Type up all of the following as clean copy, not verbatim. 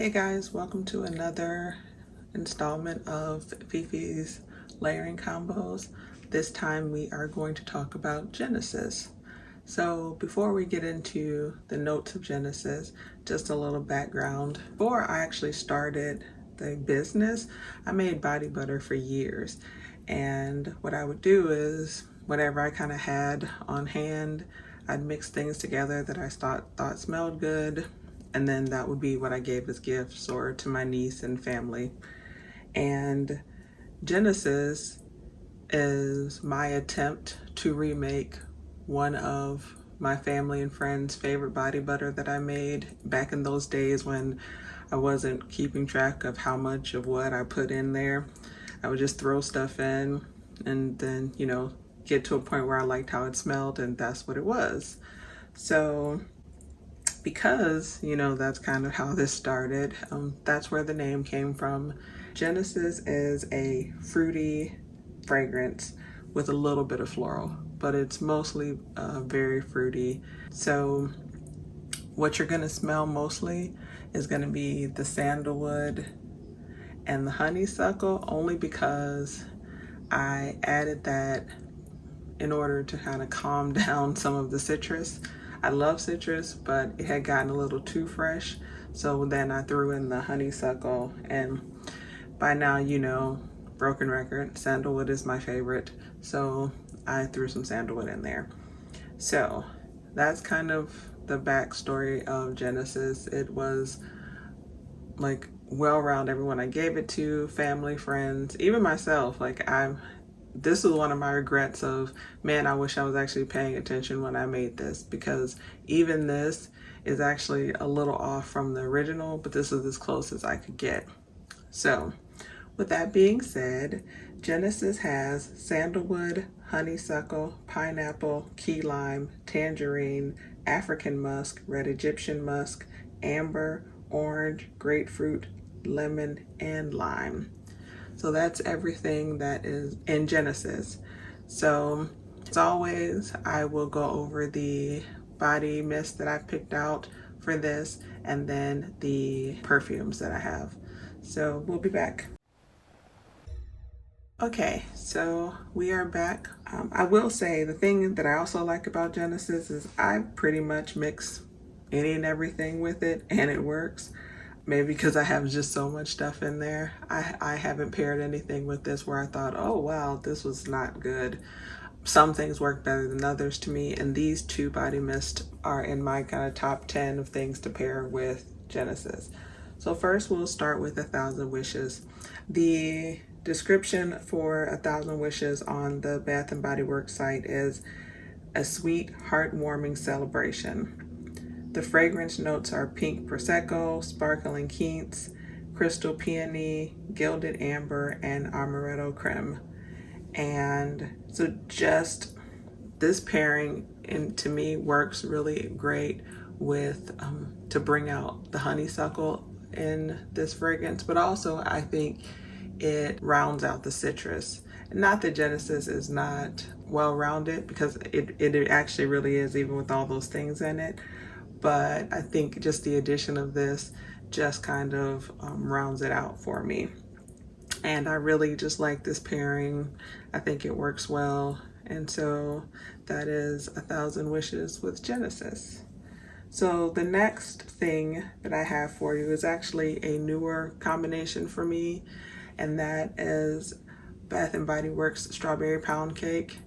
Hey guys, welcome to another installment of Fifi's layering combos. This time we are going to talk about Genesis. So before we get into the notes of Genesis, just a little background. Before I actually started the business, I made body butter for years. And what I would do is whatever I kind of had on hand, I'd mix things together that I thought smelled good, and then that would be what I gave as gifts or to my niece and family. And Genesis is my attempt to remake one of my family and friends' favorite body butter that I made back in those days when I wasn't keeping track of how much of what I put in there. I would just throw stuff in and then, get to a point where I liked how it smelled, and that's what it was. So because, that's kind of how this started, that's where the name came from. Genesis is a fruity fragrance with a little bit of floral, but it's mostly very fruity. So what you're gonna smell mostly is gonna be the sandalwood and the honeysuckle, only because I added that in order to kind of calm down some of the citrus. I love citrus, but it had gotten a little too fresh. So then I threw in the honeysuckle, and by now, broken record, sandalwood is my favorite. So I threw some sandalwood in there. So that's kind of the backstory of Genesis. It was like well around everyone I gave it to, family, friends, even myself. This is one of my regrets of, man, I wish I was actually paying attention when I made this, because even this is actually a little off from the original, but this is as close as I could get. So with that being said, Genesis has sandalwood, honeysuckle, pineapple, key lime, tangerine, African musk, red Egyptian musk, amber, orange, grapefruit, lemon, and lime. So that's everything that is in Genesis. So as always, I will go over the body mist that I picked out for this, and then the perfumes that I have. So we'll be back. Okay, so we are back. I will say the thing that I also like about Genesis is I pretty much mix any and everything with it, and it works. Maybe because I have just so much stuff in there. I haven't paired anything with this where I thought, oh wow, this was not good. Some things work better than others to me, and these two body mists are in my kind of top 10 of things to pair with Genesis. So first we'll start with 1,000 Wishes. The description for 1,000 Wishes on the Bath & Body Works site is a sweet, heartwarming celebration. The fragrance notes are pink prosecco, sparkling quince, crystal peony, gilded amber, and amaretto creme. And so just this pairing, to me, works really great with to bring out the honeysuckle in this fragrance, but also I think it rounds out the citrus. Not that Genesis is not well-rounded, because it actually really is, even with all those things in it. But I think just the addition of this just kind of rounds it out for me. And I really just like this pairing. I think it works well. And so that is 1,000 Wishes with Genesis. So the next thing that I have for you is actually a newer combination for me, and that is Bath & Body Works Strawberry Pound Cake.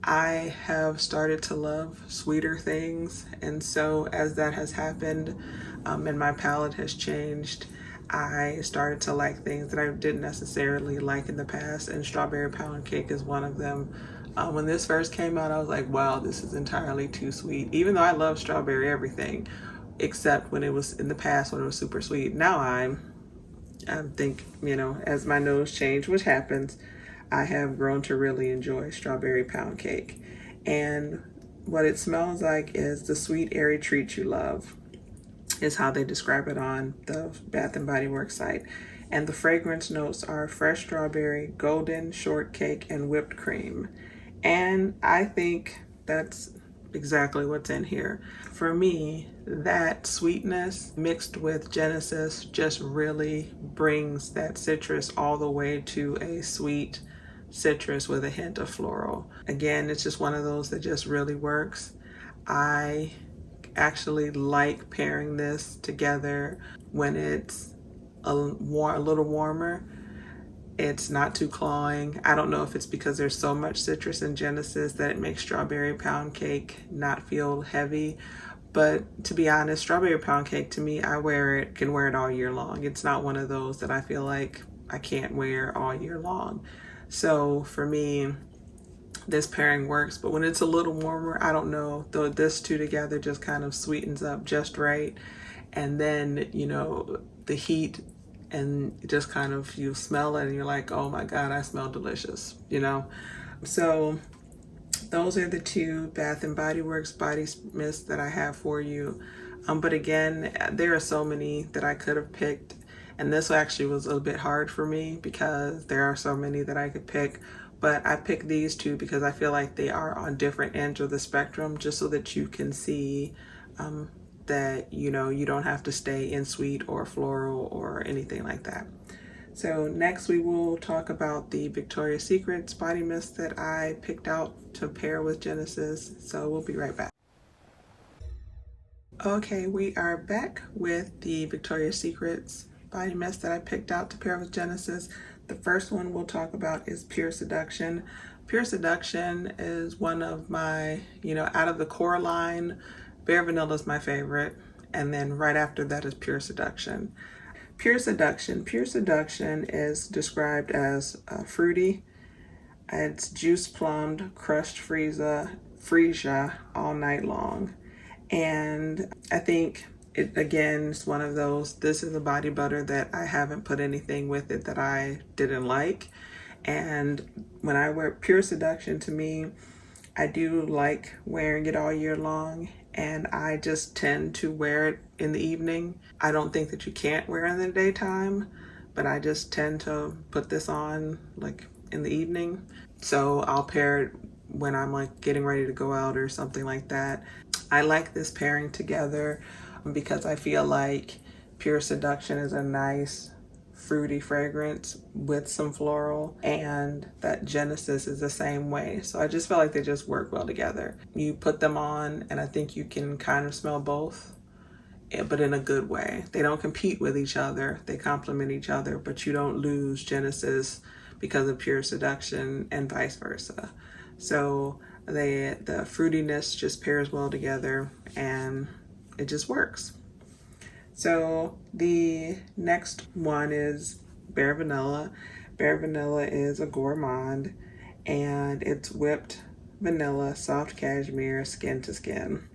I have started to love sweeter things, and so as that has happened and my palate has changed, I started to like things that I didn't necessarily like in the past, and Strawberry Pound Cake is one of them. When this first came out, I was like, wow, this is entirely too sweet, even though I love strawberry everything, except when it was in the past when it was super sweet. Now I think, as my nose changed, which happens, I have grown to really enjoy Strawberry Pound Cake. And what it smells like is the sweet, airy treat you love, is how they describe it on the Bath & Body Works site. And the fragrance notes are fresh strawberry, golden shortcake, and whipped cream. And I think that's exactly what's in here. For me, that sweetness mixed with Genesis just really brings that citrus all the way to a sweet citrus with a hint of floral. Again, it's just one of those that just really works. I actually like pairing this together when it's a little warmer. It's not too clawing. I don't know if it's because there's so much citrus in Genesis that it makes strawberry pound cake not feel heavy. But to be honest, strawberry pound cake to me, can wear it all year long. It's not one of those that I feel like I can't wear all year long. So for me, this pairing works. But when it's a little warmer, I don't know, though this two together just kind of sweetens up just right. And then, you know, the heat and just kind of, you smell it and you're like, oh my God, I smell delicious, you know? So those are the two Bath and Body Works body mists that I have for you. But again, there are so many that I could have picked. And this actually was a little bit hard for me because there are so many that I could pick. But I picked these two because I feel like they are on different ends of the spectrum, just so that you can see that, you know, you don't have to stay in sweet or floral or anything like that. So next we will talk about the Victoria's Secret body mist that I picked out to pair with Genesis. So we'll be right back. Okay, we are back with the Victoria's Secret's body mist that I picked out to pair with Genesis. The first one we'll talk about is Pure Seduction. Pure Seduction is one of my, you know, out of the core line, Bare Vanilla is my favorite, and then right after that is Pure Seduction. Pure Seduction is described as fruity. It's juice plumbed, crushed freesia all night long. And I think it, again, is one of those, this is a body butter that I haven't put anything with it that I didn't like. And when I wear Pure Seduction, to me, I do like wearing it all year long, and I just tend to wear it in the evening. I don't think that you can't wear it in the daytime, but I just tend to put this on like in the evening. So I'll pair it when I'm like getting ready to go out or something like that. I like this pairing together because I feel like Pure Seduction is a nice fruity fragrance with some floral, and that Genesis is the same way. So I just feel like they just work well together. You put them on and I think you can kind of smell both, but in a good way. They don't compete with each other, they complement each other, but you don't lose Genesis because of Pure Seduction and vice versa. So the fruitiness just pairs well together and it just works. So the next one is Bare Vanilla. Bare Vanilla is a gourmand, and it's whipped vanilla, soft cashmere, skin to skin.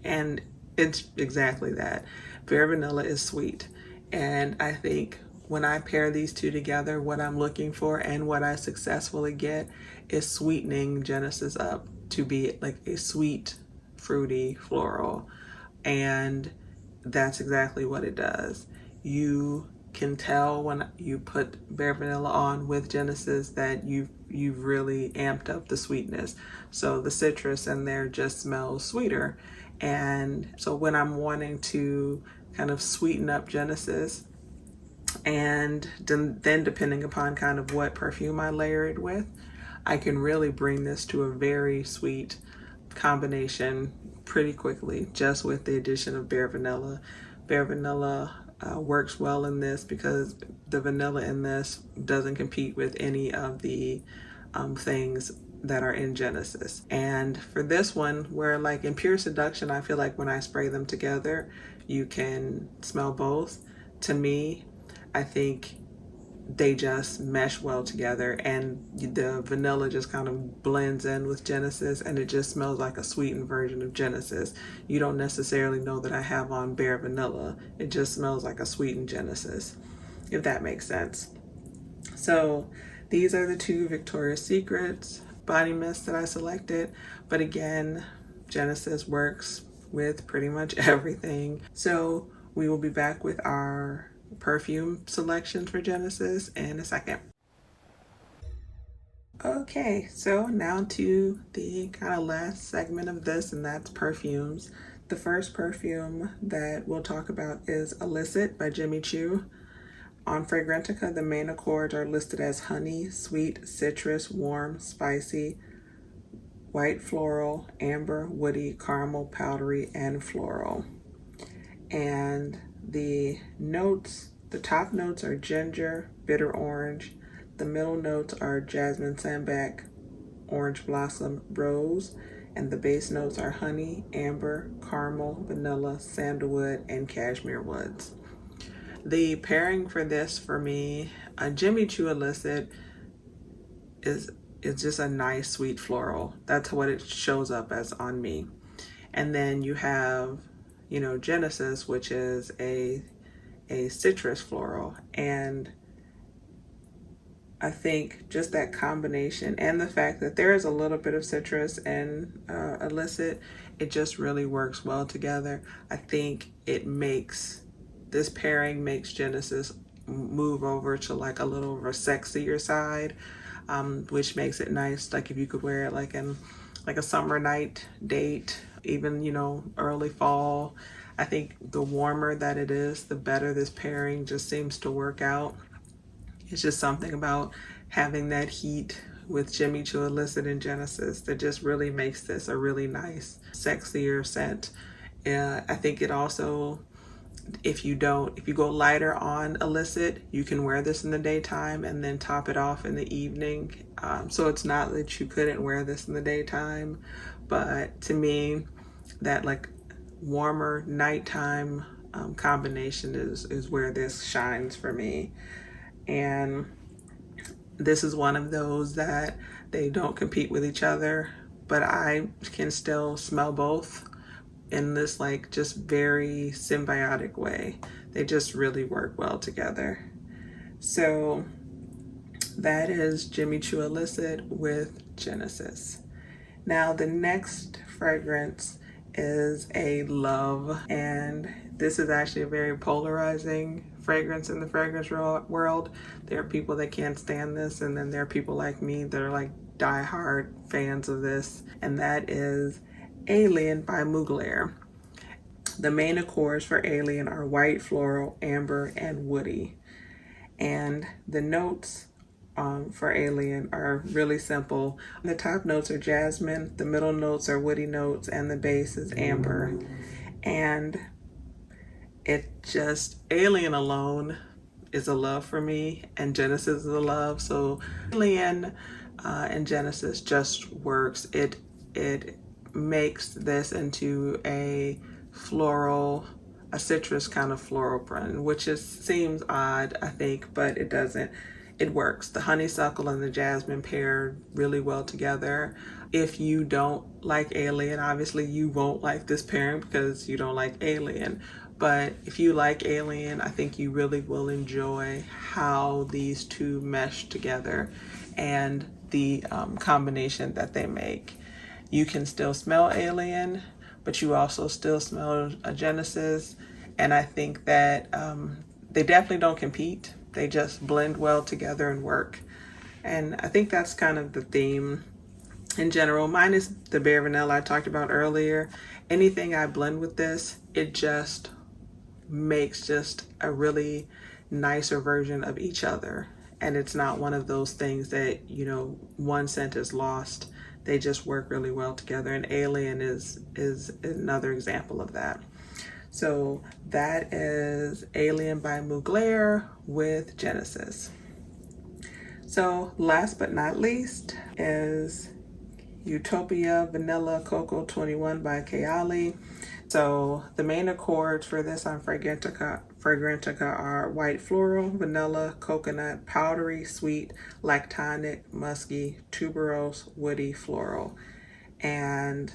And it's exactly that. Bare Vanilla is sweet. And I think when I pair these two together, what I'm looking for and what I successfully get is sweetening Genesis up to be like a sweet, fruity floral. And that's exactly what it does. You can tell when you put Bare Vanilla on with Genesis that you've really amped up the sweetness. So the citrus in there just smells sweeter. And so when I'm wanting to kind of sweeten up Genesis, and then depending upon kind of what perfume I layer it with, I can really bring this to a very sweet combination pretty quickly just with the addition of Bare Vanilla. Bare Vanilla works well in this because the vanilla in this doesn't compete with any of the things that are in Genesis. And for this one, where like in Pure Seduction, I feel like when I spray them together, you can smell both. To me, I think they just mesh well together, and the vanilla just kind of blends in with Genesis, and it just smells like a sweetened version of Genesis. You don't necessarily know that I have on Bare Vanilla. It just smells like a sweetened Genesis, if that makes sense. So these are the two Victoria's Secrets body mists that I selected. But again, Genesis works with pretty much everything. So we will be back with our perfume selections for Genesis in a second. Okay, so now to the kind of last segment of this, and that's perfumes. The first perfume that we'll talk about is Illicit by Choo. On Fragrantica, the main accords are listed as honey, sweet, citrus, warm, spicy, white floral, amber, woody, caramel, powdery, and floral. And the notes, the top notes are ginger, bitter orange. The middle notes are jasmine, sambac, orange blossom, rose. And the base notes are honey, amber, caramel, vanilla, sandalwood, and cashmere woods. The pairing for this for me, a Choo Illicit is just a nice sweet floral. That's what it shows up as on me. And then you have, Genesis, which is a citrus floral. And I think just that combination and the fact that there is a little bit of citrus in Illicit, it just really works well together. I think this pairing makes Genesis move over to like a little of a sexier side, which makes it nice. Like if you could wear it like in like a summer night date, even, early fall. I think the warmer that it is, the better this pairing just seems to work out. It's just something about having that heat with Choo Illicit and Genesis that just really makes this a really nice, sexier scent. I think it also, if you go lighter on Illicit, you can wear this in the daytime and then top it off in the evening. So it's not that you couldn't wear this in the daytime, but to me, that like warmer nighttime combination is where this shines for me. And this is one of those that they don't compete with each other, but I can still smell both in this like just very symbiotic way. They just really work well together. So that is Choo Illicit with Genesis. Now the next fragrance is a love, and this is actually a very polarizing fragrance in the fragrance world. There are people that can't stand this, and then there are people like me that are like diehard fans of this, and that is Alien by Mugler. The main accords for Alien are white, floral, amber, and woody. And the notes for Alien are really simple. The top notes are jasmine, the middle notes are woody notes, and the base is amber. And Alien alone is a love for me, and Genesis is a love. So Alien and Genesis just works. It makes this into a citrus kind of floral print, which seems odd, I think, but it doesn't. It works. The honeysuckle and the jasmine pair really well together. If you don't like Alien, obviously you won't like this pairing because you don't like Alien. But if you like Alien, I think you really will enjoy how these two mesh together and the combination that they make. You can still smell Alien, but you also still smell a Genesis. And I think that they definitely don't compete. They just blend well together and work. And I think that's kind of the theme in general, minus the bare vanilla I talked about earlier. Anything I blend with this, it just makes just a really nicer version of each other. And it's not one of those things that, one scent is lost. They just work really well together. And Alien is another example of that. So that is Alien by Mugler with Genesis. So last but not least is Utopia Vanilla Coco 21 by Kayali. So the main accords for this on Fragrantica are white floral, vanilla, coconut, powdery, sweet, lactonic, musky, tuberose, woody, floral. And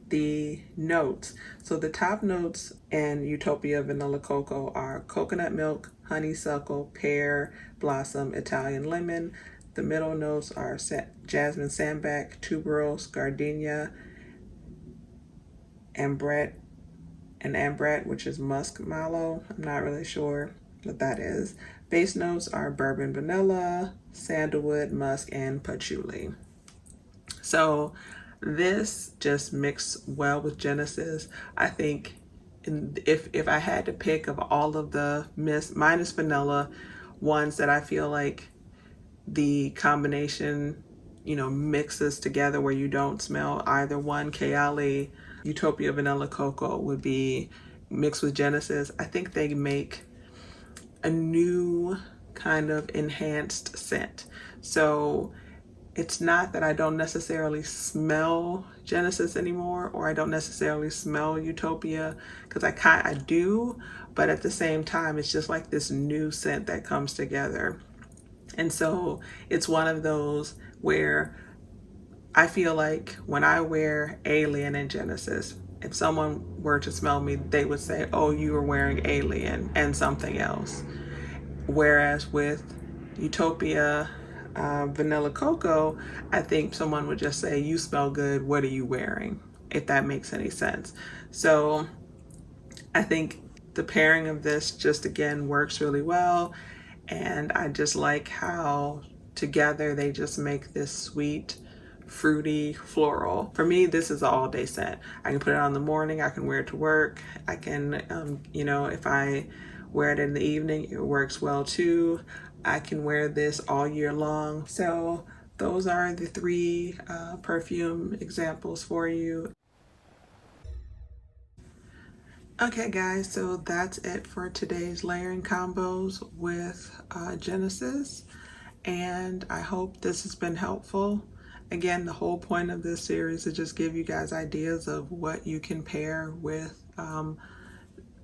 the notes. So the top notes in Utopia Vanilla Coco are coconut milk, honeysuckle, pear, blossom, Italian lemon. The middle notes are jasmine sambac, tuberose, gardenia, ambret, which is musk mallow. I'm not really sure. what that is. Base notes are bourbon vanilla, sandalwood, musk, and patchouli. So this just mixed well with Genesis. I think if I had to pick of all of the minus vanilla ones that I feel like the combination, mixes together where you don't smell either one, Kayali, Utopia Vanilla Coco would be mixed with Genesis. I think they make a new kind of enhanced scent. So it's not that I don't necessarily smell Genesis anymore, or I don't necessarily smell Utopia, because I do, but at the same time, it's just like this new scent that comes together. And so it's one of those where I feel like when I wear Alien and Genesis, if someone were to smell me, they would say, oh, you are wearing Alien and something else. Whereas with Utopia Vanilla Coco, I think someone would just say, you smell good, what are you wearing? If that makes any sense. So I think the pairing of this just again works really well. And I just like how together they just make this sweet, fruity, floral. For me, this is an all day scent. I can put it on in the morning, I can wear it to work. I can, if I wear it in the evening, it works well too. I can wear this all year long. So those are the three perfume examples for you. Okay guys, so that's it for today's layering combos with Genesis, and I hope this has been helpful. Again, the whole point of this series is just give you guys ideas of what you can pair with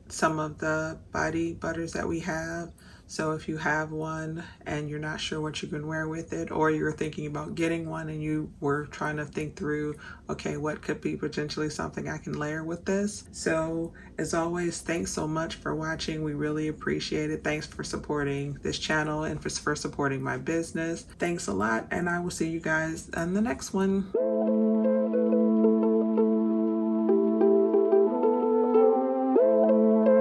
some of the body butters that we have. So if you have one and you're not sure what you can wear with it, or you're thinking about getting one and you were trying to think through, okay, what could be potentially something I can layer with this. So as always, thanks so much for watching. We really appreciate it. Thanks for supporting this channel and for supporting my business. Thanks a lot, and I will see you guys in the next one.